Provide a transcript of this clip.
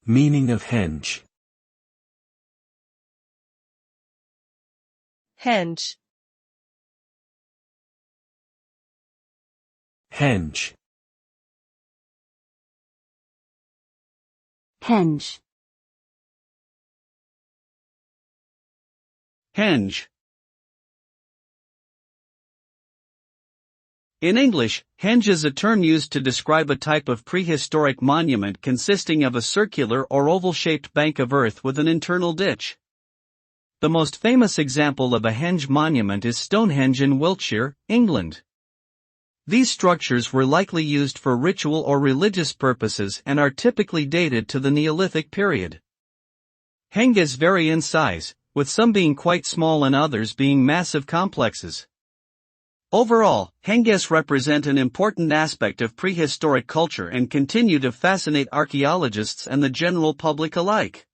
Meaning of henge. henge, Henge. henge, Henge. In English, henge is a term used to describe a type of prehistoric monument consisting of a circular or oval-shaped bank of earth with an internal ditch. The most famous example of a henge monument is Stonehenge in Wiltshire, England. These structures were likely used for ritual or religious purposes and are typically dated to the Neolithic period. Henges vary in size, with some being quite small and others being massive complexes. Overall, henges represent an important aspect of prehistoric culture and continue to fascinate archaeologists and the general public alike.